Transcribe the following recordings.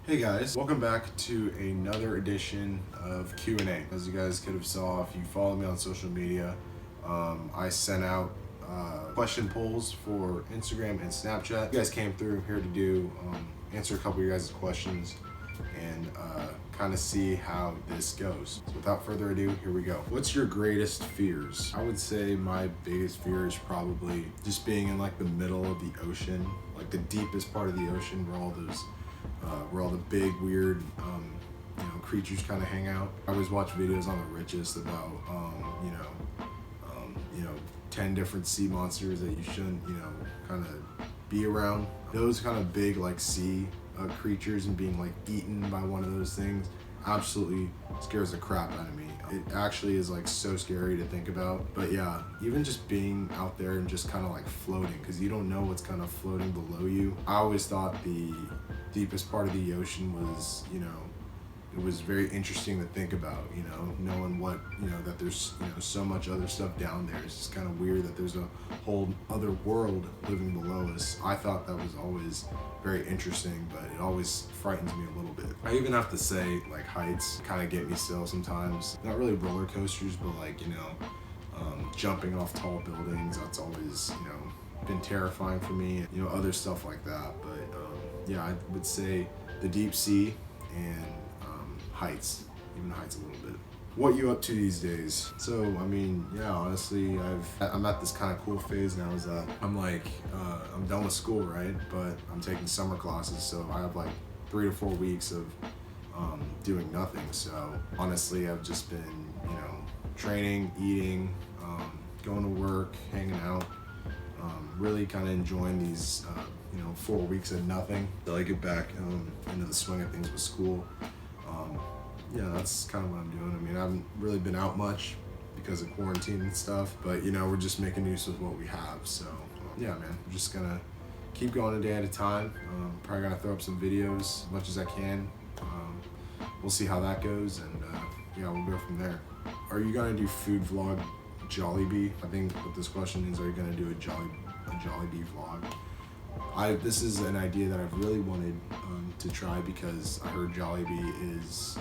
Hey guys, welcome back to another edition of Q&A. As you guys could have saw, if you follow me on social media, I sent out question polls for Instagram and Snapchat. You guys came through here to answer a couple of your guys' questions and kind of see how this goes. So without further ado, here we go. What's your greatest fears? I would say my biggest fear is probably just being in like the middle of the ocean, like the deepest part of the ocean where all the big weird creatures kind of hang out. I always watch videos on The Richest about 10 different sea monsters that you shouldn't kind of be around. Those kind of big like sea creatures and being like eaten by one of those things absolutely scares the crap out of me. It actually is like so scary to think about. But yeah, even just being out there and just kind of like floating, because you don't know what's kind of floating below you. I always thought the deepest part of the ocean was, it was very interesting to think about, knowing what, that there's, so much other stuff down there. It's just kind of weird that there's a whole other world living below us. I thought that was always very interesting, but it always frightens me a little bit. I even have to say, like, heights kind of get me still sometimes. Not really roller coasters, but like, jumping off tall buildings, that's always, been terrifying for me. Other stuff like that. But yeah, I would say the deep sea and heights, even heights a little bit. What you up to these days? So, honestly, I'm at this kind of cool phase now is that I'm done with school, right? But I'm taking summer classes, so I have like 3 to 4 weeks of doing nothing. So honestly, I've just been, training, eating, going to work, hanging out, really kind of enjoying these, 4 weeks of nothing till I get back into the swing of things with school. Yeah, that's kind of what I'm doing. I haven't really been out much because of quarantine and stuff, but we're just making use of what we have. So yeah, man, we're just gonna keep going a day at a time. Probably gonna throw up some videos as much as I can. We'll see how that goes, and yeah, we'll go from there. Are you gonna do food vlog Jollibee? I think what this question is, are you gonna do a Jollibee vlog? This is an idea that I've really wanted to try because I heard Jollibee is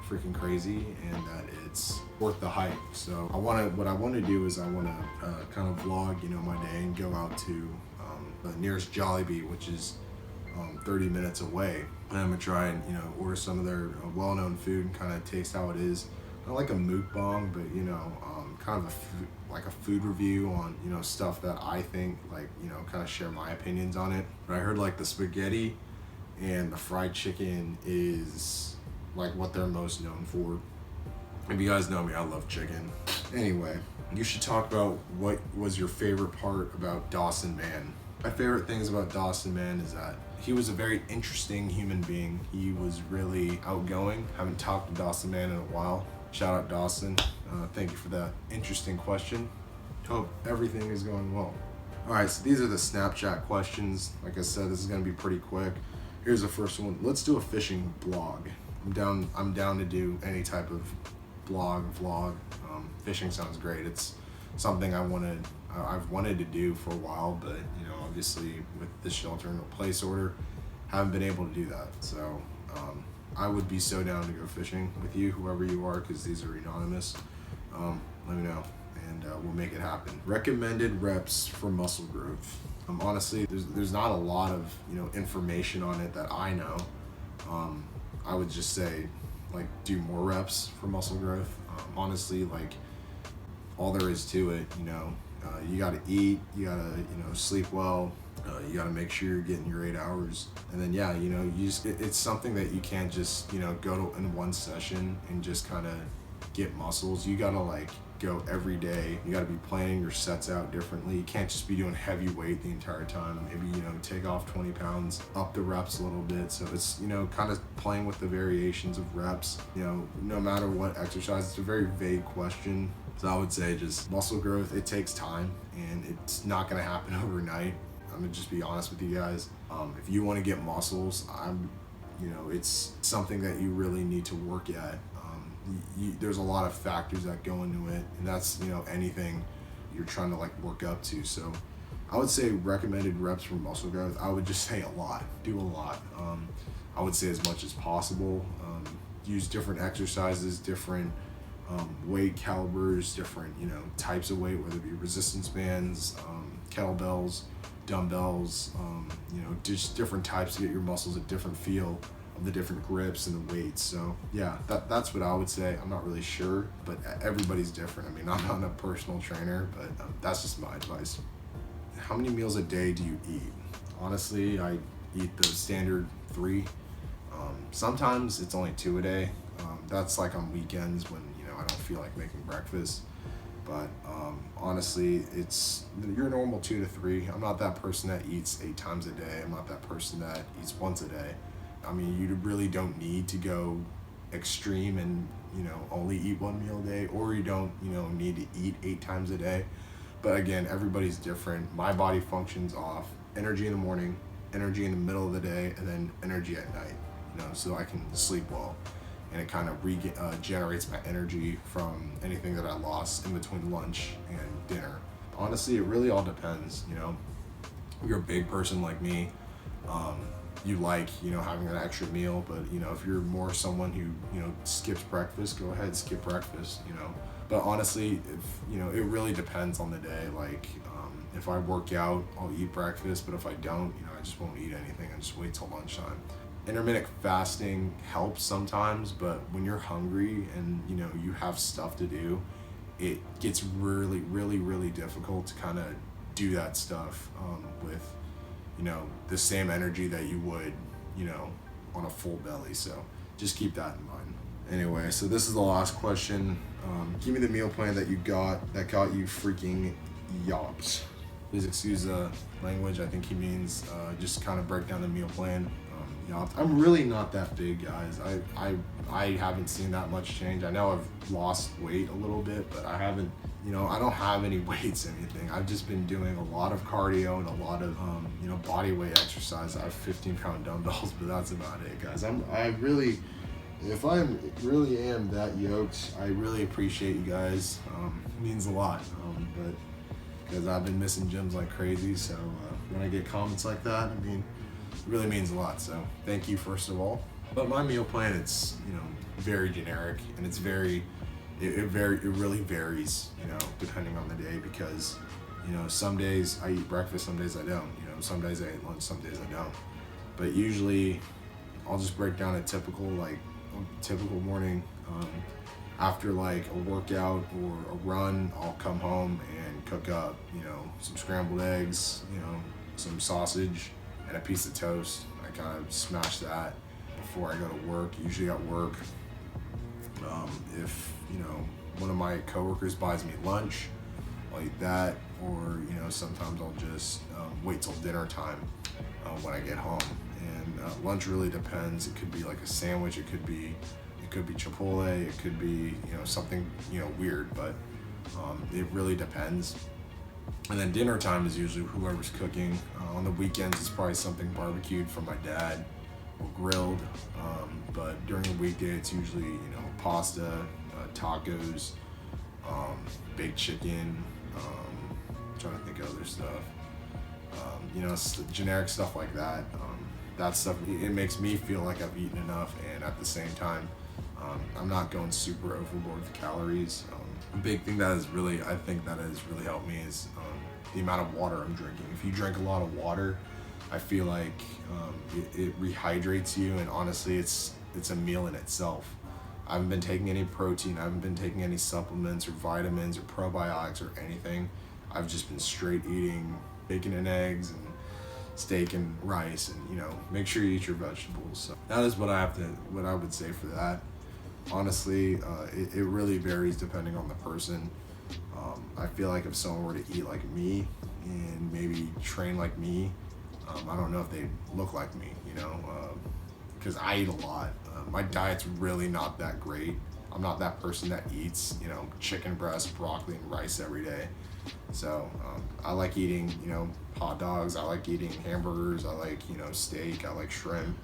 freaking crazy and that it's worth the hype. So what I want to do is I want to kind of vlog, my day and go out to the nearest Jollibee, which is 30 minutes away. And I'm gonna try and order some of their well-known food and kind of taste how it is. Not like a mukbang, but kind of a food review on stuff that I think kind of share my opinions on it. But I heard like the spaghetti and the fried chicken is like what they're most known for. If you guys know me, I love chicken. Anyway, you should talk about what was your favorite part about Dawson Man. My favorite things about Dawson Man is that he was a very interesting human being. He was really outgoing. Haven't talked to Dawson Man in a while. Shout out Dawson. Thank you for that interesting question. Hope everything is going well. All right, so these are the Snapchat questions. Like I said, this is gonna be pretty quick. Here's the first one. Let's do a fishing blog. I'm down to do any type of vlog. Fishing sounds great. It's something I've wanted to do for a while, but obviously with the shelter in place order, haven't been able to do that. So I would be so down to go fishing with you, whoever you are, because these are anonymous. Let me know, and we'll make it happen. Recommended reps for muscle growth. Honestly, there's not a lot of information on it that I know. I would just say like do more reps for muscle growth. Honestly, like all there is to it, you gotta eat, you gotta sleep well, you gotta make sure you're getting your 8 hours, and then yeah, it's something that you can't just go to in one session and just kind of get muscles. You gotta like go every day. You gotta be planning your sets out differently. You can't just be doing heavy weight the entire time. Maybe take off 20 pounds, up the reps a little bit. So it's kind of playing with the variations of reps. No matter what exercise. It's a very vague question. So I would say just muscle growth, it takes time and it's not gonna happen overnight. I'm gonna just be honest with you guys. If you want to get muscles, it's something that you really need to work at. There's a lot of factors that go into it, and that's anything you're trying to like work up to. So I would say recommended reps for muscle growth, I would just say a lot, do a lot. I would say as much as possible. Use different exercises, different weight calibers, different, you know, types of weight, whether it be resistance bands, kettlebells, dumbbells, you know, just different types to get your muscles a different feel of the different grips and the weights. So yeah, that's what I would say. I'm not really sure, but everybody's different. I mean, I'm not a personal trainer, but that's just my advice. How many meals a day do you eat? Honestly, I eat the standard 3. Sometimes it's only 2 a day. That's like on weekends when, you know, I don't feel like making breakfast. But honestly, it's your normal 2 to 3. I'm not that person that eats 8 times a day. I'm not that person that eats once a day. I mean, you really don't need to go extreme and, you know, only eat 1 meal a day, or you don't, you know, need to eat 8 times a day. But again, everybody's different. My body functions off energy in the morning, energy in the middle of the day, and then energy at night, you know, so I can sleep well. And it kind of generates my energy from anything that I lost in between lunch and dinner. Honestly, it really all depends, you know. If you're a big person like me, you like, you know, having an extra meal, but, you know, if you're more someone who, you know, skips breakfast, go ahead, skip breakfast, you know. But honestly, if, you know, it really depends on the day. Like, if I work out, I'll eat breakfast, but if I don't, you know, I just won't eat anything. I just wait till lunchtime. Intermittent fasting helps sometimes, but when you're hungry and, you know, you have stuff to do, it gets really, really, really difficult to kind of do that stuff with, you know, the same energy that you would, you know, on a full belly. So just keep that in mind. Anyway, so this is the last question. Give me the meal plan that that got you freaking yops. Please excuse the language. I think he means just kind of break down the meal plan. I'm really not that big, guys. I haven't seen that much change. I know I've lost weight a little bit, but I haven't, you know, I don't have any weights, anything. I've just been doing a lot of cardio and a lot of, you know, body weight exercise. I have 15-pound dumbbells, but that's about it, guys. If I really am that yoked, I really appreciate you guys. It means a lot, but because I've been missing gyms like crazy, so when I get comments like that, I mean, it really means a lot, so thank you first of all. But my meal plan, it's, you know, very generic, and it's it really varies, you know, depending on the day, because, you know, some days I eat breakfast, some days I don't, you know, some days I eat lunch, some days I don't. But usually I'll just break down a typical morning. After like a workout or a run, I'll come home and cook up, you know, some scrambled eggs, you know, some sausage, and a piece of toast. I kind of smash that before I go to work. Usually at work, if, you know, one of my coworkers buys me lunch, I'll eat that, or, you know, sometimes I'll just wait till dinner time when I get home. And lunch really depends. It could be like a sandwich, it could be Chipotle, it could be, you know, something, you know, weird, but it really depends. And then dinner time is usually whoever's cooking. On the weekends, it's probably something barbecued from my dad or grilled. But during the weekday, it's usually, you know, pasta, tacos, baked chicken. I'm trying to think of other stuff. You know, generic stuff like that. That stuff, it makes me feel like I've eaten enough, and at the same time, I'm not going super overboard with calories. A big thing I think that has really helped me is the amount of water I'm drinking. If you drink a lot of water, I feel like it rehydrates you, and honestly, it's a meal in itself. I haven't been taking any protein, I haven't been taking any supplements or vitamins or probiotics or anything. I've just been straight eating bacon and eggs and steak and rice, and, you know, make sure you eat your vegetables. So that is what I would say for that. Honestly, it really varies depending on the person. I feel like if someone were to eat like me and maybe train like me, I don't know if they look like me, you know, because I eat a lot. My diet's really not that great. I'm not that person that eats, you know, chicken breast, broccoli, and rice every day. So I like eating, you know, hot dogs. I like eating hamburgers. I like, you know, steak. I like shrimp,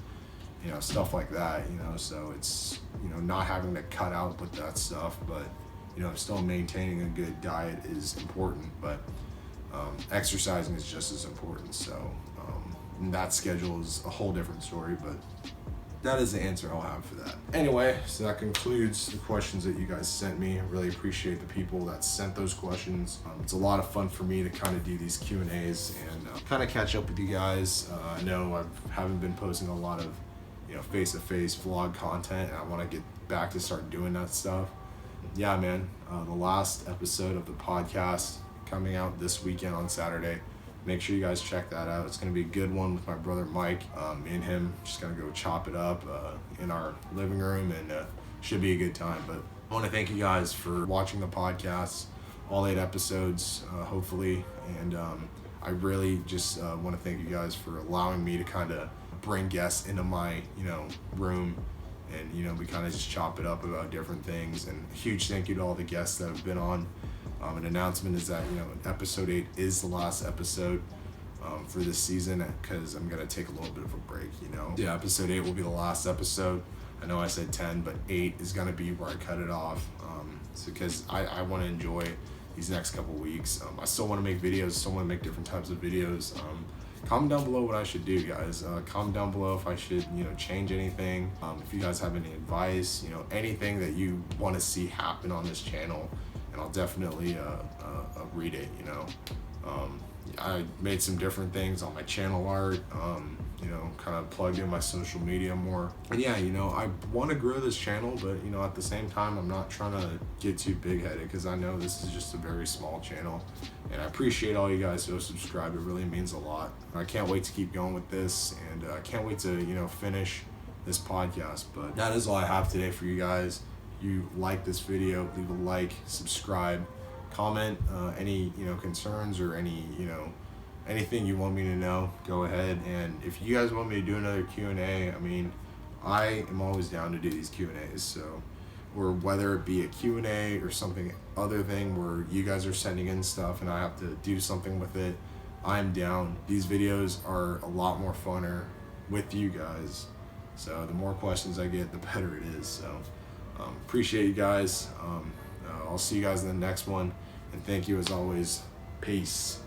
you know, stuff like that, you know. So it's, you know, not having to cut out with that stuff, but, you know, still maintaining a good diet is important. But exercising is just as important. So and that schedule is a whole different story, but that is the answer I'll have for that. Anyway, so that concludes the questions that you guys sent me. I really appreciate the people that sent those questions. It's a lot of fun for me to kind of do these Q&As and kind of catch up with you guys. I know I haven't been posting a lot of, face-to-face vlog content, and I want to get back to start doing that stuff. Yeah, man, the last episode of the podcast coming out this weekend on Saturday. Make sure you guys check that out. It's going to be a good one with my brother Mike. Me and him just going to go chop it up in our living room, and should be a good time. But I want to thank you guys for watching the podcast, all 8 episodes, hopefully. And I really just want to thank you guys for allowing me to kind of bring guests into my, room. And, we kind of just chop it up about different things. And a huge thank you to all the guests that have been on. An announcement is that, episode 8 is the last episode for this season, because I'm going to take a little bit of a break, Yeah, episode 8 will be the last episode. I know I said 10, but 8 is going to be where I cut it off. Because I want to enjoy these next couple weeks. I still want to make videos, still want to make different types of videos. Comment down below what I should do, guys. Comment down below if I should, change anything. If you guys have any advice, anything that you want to see happen on this channel, and I'll definitely read it, I made some different things on my channel art, kind of plugged in my social media more. And yeah, I want to grow this channel, but, at the same time, I'm not trying to get too big-headed, because I know this is just a very small channel. And I appreciate all you guys who have subscribed. It really means a lot. I can't wait to keep going with this, and I can't wait to, finish this podcast. But that is all I have today for you guys. You like this video, leave a like, subscribe, comment any concerns or any anything you want me to know. Go ahead, and if you guys want me to do another Q&A, I am always down to do these Q&As. So, or whether it be a Q&A or something other thing where you guys are sending in stuff and I have to do something with it, I'm down. These videos are a lot more funner with you guys. So the more questions I get, the better it is. So. Appreciate you guys. I'll see you guys in the next one, and thank you as always. Peace.